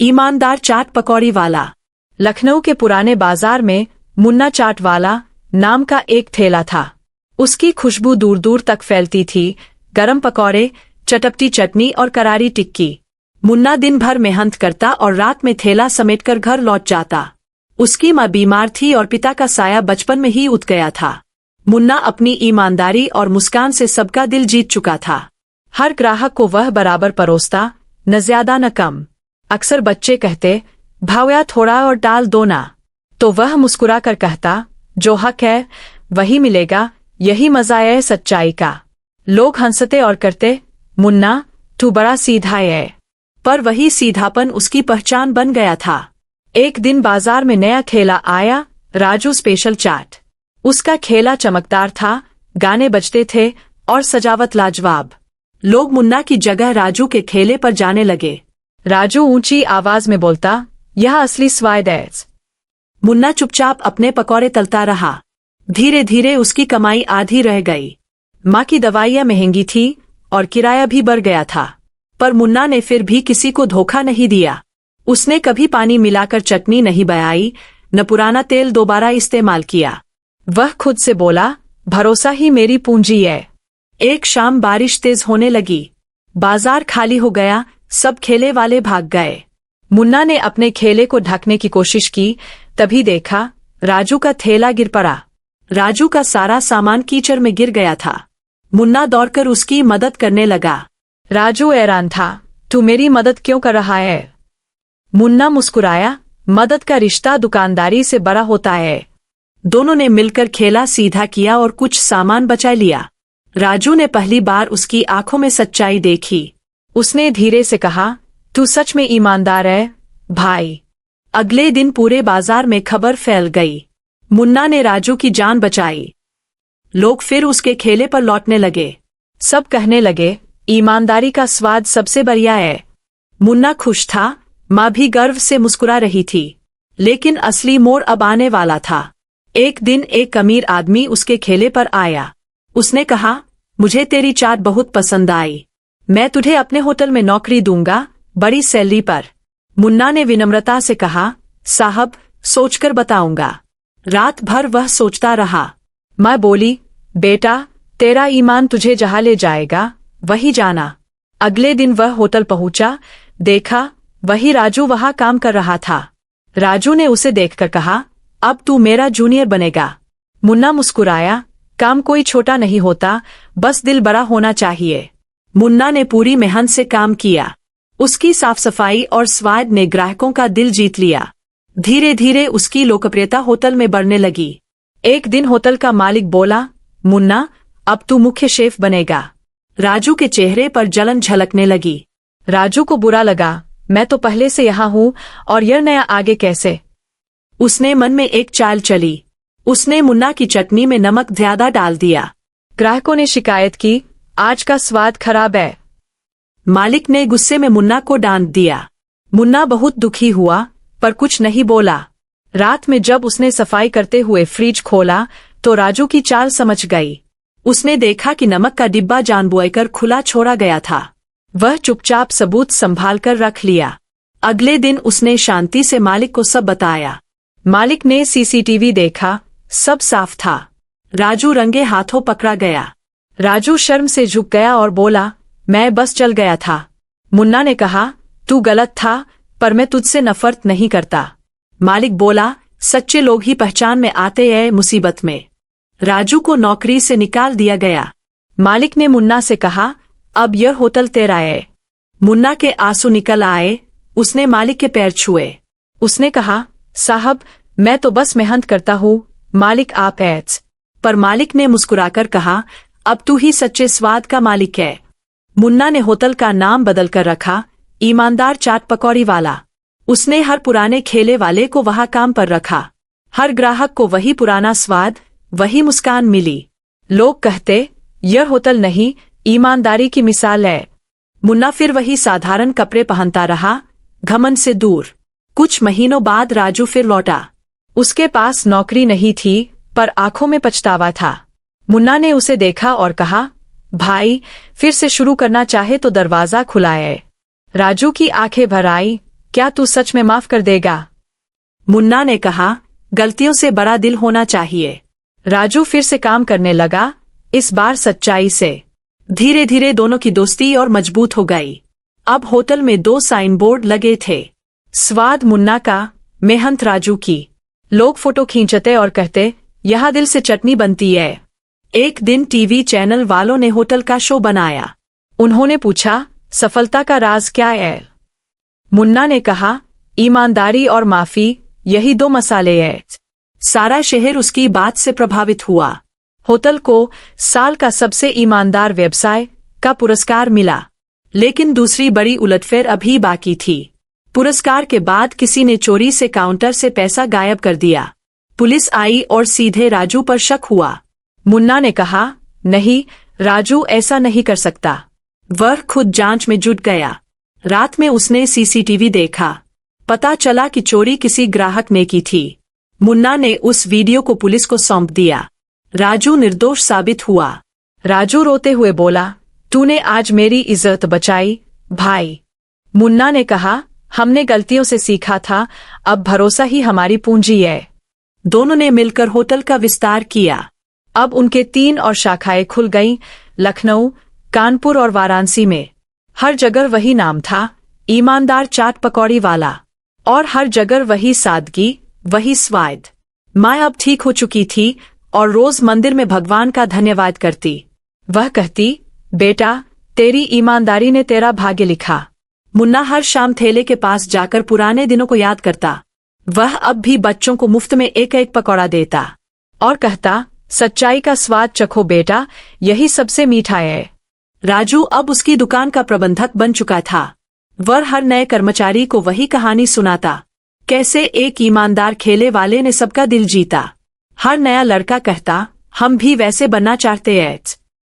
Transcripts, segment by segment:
ईमानदार चाट पकौड़ी वाला। लखनऊ के पुराने बाजार में मुन्ना चाट वाला नाम का एक ठेला था। उसकी खुशबू दूर दूर तक फैलती थी। गरम पकौड़े, चटपटी चटनी और करारी टिक्की। मुन्ना दिन भर मेहनत करता और रात में थैला समेटकर घर लौट जाता। उसकी माँ बीमार थी और पिता का साया बचपन में ही उठ गया था। मुन्ना अपनी ईमानदारी और मुस्कान से सबका दिल जीत चुका था। हर ग्राहक को वह बराबर परोसता, न ज्यादा न कम। अक्सर बच्चे कहते, भावया थोड़ा और डाल दो ना, तो वह मुस्कुरा कर कहता, जो हक है वही मिलेगा, यही मजा है सच्चाई का। लोग हंसते और करते, मुन्ना तू बड़ा सीधा है। पर वही सीधापन उसकी पहचान बन गया था। एक दिन बाजार में नया ठेला आया, राजू स्पेशल चाट। उसका ठेला चमकदार था, गाने बजते थे और सजावट लाजवाब। लोग मुन्ना की जगह राजू के ठेले पर जाने लगे। राजू ऊंची आवाज में बोलता, यह असली स्वाद है। मुन्ना चुपचाप अपने पकौड़े तलता रहा। धीरे धीरे उसकी कमाई आधी रह गई। माँ की दवाइयाँ महंगी थी और किराया भी बढ़ गया था। पर मुन्ना ने फिर भी किसी को धोखा नहीं दिया। उसने कभी पानी मिलाकर चटनी नहीं बनाई, न पुराना तेल दोबारा इस्तेमाल किया। वह खुद से बोला, भरोसा ही मेरी पूंजी है। एक शाम बारिश तेज होने लगी। बाजार खाली हो गया, सब ठेले वाले भाग गए। मुन्ना ने अपने ठेले को ढकने की कोशिश की, तभी देखा राजू का ठेला गिर पड़ा। राजू का सारा सामान कीचड़ में गिर गया था। मुन्ना दौड़कर उसकी मदद करने लगा। राजू हैरान था, तू मेरी मदद क्यों कर रहा है? मुन्ना मुस्कुराया, मदद का रिश्ता दुकानदारी से बड़ा होता है। दोनों ने मिलकर ठेला सीधा किया और कुछ सामान बचा लिया। राजू ने पहली बार उसकी आंखों में सच्चाई देखी। उसने धीरे से कहा, तू सच में ईमानदार है भाई। अगले दिन पूरे बाजार में खबर फैल गई, मुन्ना ने राजू की जान बचाई। लोग फिर उसके ठेले पर लौटने लगे। सब कहने लगे, ईमानदारी का स्वाद सबसे बढ़िया है। मुन्ना खुश था, माँ भी गर्व से मुस्कुरा रही थी। लेकिन असली मोड़ अब आने वाला था। एक दिन एक अमीर आदमी उसके ठेले पर आया। उसने कहा, मुझे तेरी चाट बहुत पसंद आई, मैं तुझे अपने होटल में नौकरी दूंगा, बड़ी सैलरी पर। मुन्ना ने विनम्रता से कहा, साहब सोचकर बताऊंगा। रात भर वह सोचता रहा। माँ बोली, बेटा तेरा ईमान तुझे जहाँ ले जाएगा वही जाना। अगले दिन वह होटल पहुंचा, देखा वही राजू वहां काम कर रहा था। राजू ने उसे देखकर कहा, अब तू मेरा जूनियर बनेगा। मुन्ना मुस्कुराया, काम कोई छोटा नहीं होता, बस दिल बड़ा होना चाहिए। मुन्ना ने पूरी मेहनत से काम किया। उसकी साफ सफाई और स्वाद ने ग्राहकों का दिल जीत लिया। धीरे धीरे उसकी लोकप्रियता होटल में बढ़ने लगी। एक दिन होटल का मालिक बोला, मुन्ना अब तू मुख्य शेफ बनेगा। राजू के चेहरे पर जलन झलकने लगी। राजू को बुरा लगा, मैं तो पहले से यहाँ हूँ और यह नया आगे कैसे? उसने मन में एक चाल चली। उसने मुन्ना की चटनी में नमक ज्यादा डाल दिया। ग्राहकों ने शिकायत की, आज का स्वाद खराब है। मालिक ने गुस्से में मुन्ना को डांट दिया। मुन्ना बहुत दुखी हुआ, पर कुछ नहीं बोला। रात में जब उसने सफाई करते हुए फ्रिज खोला तो राजू की चाल समझ गई। उसने देखा कि नमक का डिब्बा जानबूझकर खुला छोड़ा गया था। वह चुपचाप सबूत संभाल कर रख लिया। अगले दिन उसने शांति से मालिक को सब बताया। मालिक ने सीसीटीवी देखा, सब साफ था। राजू रंगे हाथों पकड़ा गया। राजू शर्म से झुक गया और बोला, मैं बस चल गया था। मुन्ना ने कहा, तू गलत था, पर मैं तुझसे नफरत नहीं करता। मालिक बोला, सच्चे लोग ही पहचान में आते हैं मुसीबत में। राजू को नौकरी से निकाल दिया गया। मालिक ने मुन्ना से कहा, अब यह होटल तेरा है। मुन्ना के आंसू निकल आए। उसने मालिक के पैर छुए। उसने कहा, साहब मैं तो बस मेहनत करता हूँ, मालिक आप हैं। पर मालिक ने मुस्कुराकर कहा, अब तू ही सच्चे स्वाद का मालिक है। मुन्ना ने होटल का नाम बदल कर रखा, ईमानदार चाट पकौड़ी वाला। उसने हर पुराने ठेले वाले को वहां काम पर रखा। हर ग्राहक को वही पुराना स्वाद, वही मुस्कान मिली। लोग कहते, यह होटल नहीं, ईमानदारी की मिसाल है। मुन्ना फिर वही साधारण कपड़े पहनता रहा, घमंड से दूर। कुछ महीनों बाद राजू फिर लौटा। उसके पास नौकरी नहीं थी, पर आंखों में पछतावा था। मुन्ना ने उसे देखा और कहा, भाई फिर से शुरू करना चाहे तो दरवाजा खुला है। राजू की आंखें भर आई, क्या तू सच में माफ कर देगा? मुन्ना ने कहा, गलतियों से बड़ा दिल होना चाहिए। राजू फिर से काम करने लगा, इस बार सच्चाई से। धीरे धीरे दोनों की दोस्ती और मजबूत हो गई। अब होटल में 2 साइन बोर्ड लगे थे, स्वाद मुन्ना का, मेहनत राजू की। लोग फोटो खींचते और कहते, यहाँ दिल से चटनी बनती है। एक दिन टीवी चैनल वालों ने होटल का शो बनाया। उन्होंने पूछा, सफलता का राज क्या है? मुन्ना ने कहा, ईमानदारी और माफी, यही 2 मसाले हैं। सारा शहर उसकी बात से प्रभावित हुआ। होटल को साल का सबसे ईमानदार व्यवसाय का पुरस्कार मिला। लेकिन दूसरी बड़ी उलटफेर अभी बाकी थी। पुरस्कार के बाद किसी ने चोरी से काउंटर से पैसा गायब कर दिया। पुलिस आई और सीधे राजू पर शक हुआ। मुन्ना ने कहा, नहीं, राजू ऐसा नहीं कर सकता। वह खुद जांच में जुट गया। रात में उसने सीसीटीवी देखा। पता चला कि चोरी किसी ग्राहक ने की थी। मुन्ना ने उस वीडियो को पुलिस को सौंप दिया। राजू निर्दोष साबित हुआ। राजू रोते हुए बोला, तूने आज मेरी इज्जत बचाई भाई। मुन्ना ने कहा, हमने गलतियों से सीखा था, अब भरोसा ही हमारी पूंजी है। दोनों ने मिलकर होटल का विस्तार किया। अब उनके 3 और शाखाएं खुल गईं, लखनऊ, कानपुर और वाराणसी में। हर जगह वही नाम था, ईमानदार चाट पकौड़ी वाला। और हर जगह वही सादगी, वही स्वाद। माँ अब ठीक हो चुकी थी और रोज मंदिर में भगवान का धन्यवाद करती। वह कहती, बेटा, तेरी ईमानदारी ने तेरा भाग्य लिखा। मुन्ना हर शाम ठेले के पास जाकर पुराने दिनों को याद करता। वह अब भी बच्चों को मुफ्त में 1-1 पकौड़ा देता और कहता, सच्चाई का स्वाद चखो बेटा, यही सबसे मीठा है। राजू अब उसकी दुकान का प्रबंधक बन चुका था। वह हर नए कर्मचारी को वही कहानी सुनाता, कैसे एक ईमानदार ठेले वाले ने सबका दिल जीता। हर नया लड़का कहता, हम भी वैसे बनना चाहते हैं।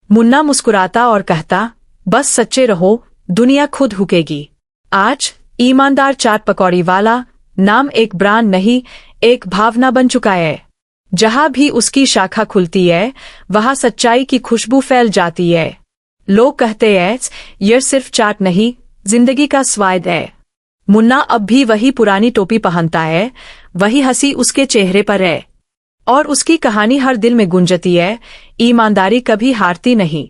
मुन्ना मुस्कुराता और कहता, बस सच्चे रहो, दुनिया खुद हुकेगी। आज ईमानदार चाट पकौड़ी वाला नाम एक ब्रांड नहीं, एक भावना बन चुका है। जहां भी उसकी शाखा खुलती है, वहां सच्चाई की खुशबू फैल जाती है। लोग कहते हैं, यह सिर्फ चाट नहीं, जिंदगी का स्वाद है। मुन्ना अब भी वही पुरानी टोपी पहनता है, वही हंसी उसके चेहरे पर है और उसकी कहानी हर दिल में गूंजती है। ईमानदारी कभी हारती नहीं।